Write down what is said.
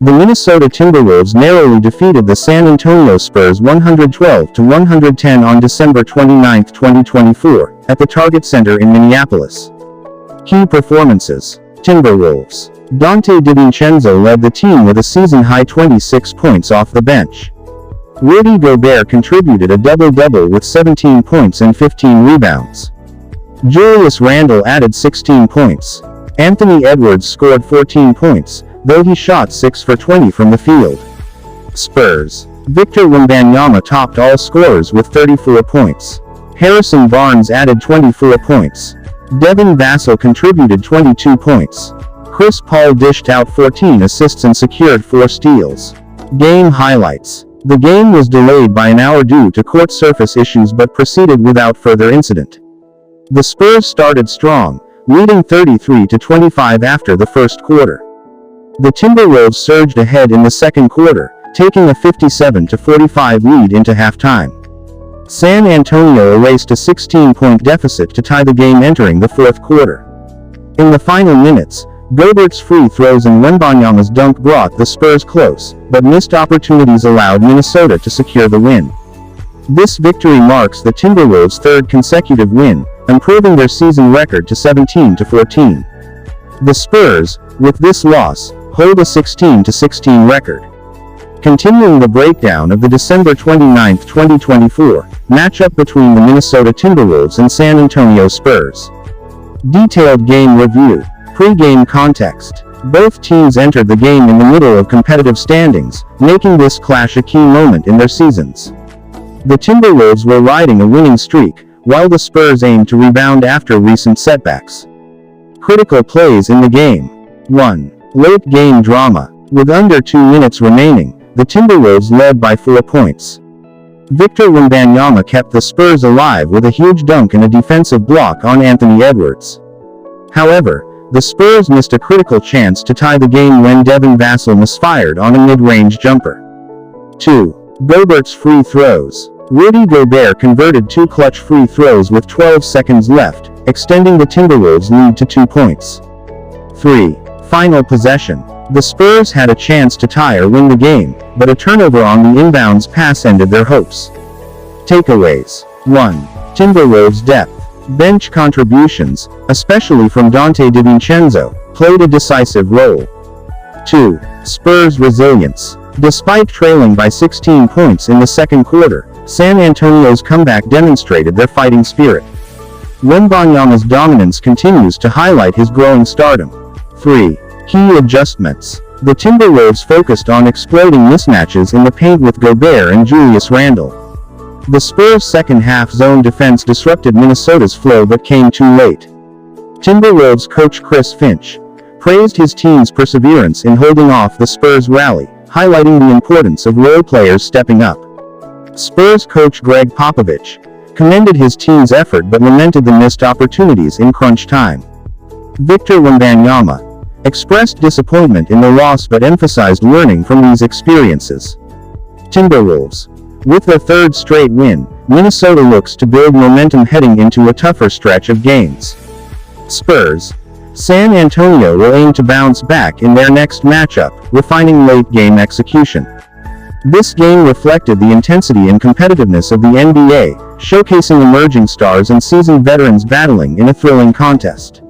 The Minnesota Timberwolves narrowly defeated the San Antonio Spurs 112-110 on December 29, 2024, at the Target Center in Minneapolis. Key performances. Timberwolves. Donte DiVincenzo led the team with a season-high 26 points off the bench. Rudy Gobert contributed a double-double with 17 points and 15 rebounds. Julius Randle added 16 points. Anthony Edwards scored 14 points, though he shot 6 for 20 from the field. Spurs. Victor Wembanyama topped all scorers with 34 points. Harrison Barnes added 24 points. Devin Vassell contributed 22 points. Chris Paul dished out 14 assists and secured 4 steals. Game highlights. The game was delayed by an hour due to court surface issues but proceeded without further incident. The Spurs started strong, leading 33-25 after the first quarter. The Timberwolves surged ahead in the second quarter, taking a 57-45 lead into halftime. San Antonio erased a 16-point deficit to tie the game entering the fourth quarter. In the final minutes, Gobert's free throws and Wembanyama's dunk brought the Spurs close, but missed opportunities allowed Minnesota to secure the win. This victory marks the Timberwolves' third consecutive win, improving their season record to 17-14. The Spurs, with this loss, hold a 16-16 record. Continuing the breakdown of the December 29, 2024, matchup between the Minnesota Timberwolves and San Antonio Spurs. Detailed game review. Pre-game context. Both teams entered the game in the middle of competitive standings, making this clash a key moment in their seasons. The Timberwolves were riding a winning streak, while the Spurs aimed to rebound after recent setbacks. Critical plays in the game. 1. Late game drama. With under 2 minutes remaining, the Timberwolves led by 4 points. Victor Wembanyama kept the Spurs alive with a huge dunk and a defensive block on Anthony Edwards. However, the Spurs missed a critical chance to tie the game when Devin Vassell misfired on a mid-range jumper. 2. Gobert's free throws. Rudy Gobert converted 2 clutch free throws with 12 seconds left, extending the Timberwolves' lead to 2 points. 3. Final possession. The Spurs had a chance to tie or win the game, but a turnover on the inbounds pass ended their hopes. Takeaways. 1. Timberwolves' depth. Bench contributions, especially from Donte DiVincenzo, played a decisive role. 2. Spurs' resilience. Despite trailing by 16 points in the second quarter, San Antonio's comeback demonstrated their fighting spirit. Wembanyama's dominance continues to highlight his growing stardom. 3. Key adjustments. The Timberwolves focused on exploiting mismatches in the paint with Gobert and Julius Randle. The Spurs' second-half zone defense disrupted Minnesota's flow but came too late. Timberwolves coach Chris Finch praised his team's perseverance in holding off the Spurs' rally, highlighting the importance of role players stepping up. Spurs coach Greg Popovich commended his team's effort but lamented the missed opportunities in crunch time. Victor Wembanyama expressed disappointment in the loss but emphasized learning from these experiences. Timberwolves. With their third straight win, Minnesota looks to build momentum heading into a tougher stretch of games. Spurs. San Antonio will aim to bounce back in their next matchup, refining late-game execution. This game reflected the intensity and competitiveness of the NBA, showcasing emerging stars and seasoned veterans battling in a thrilling contest.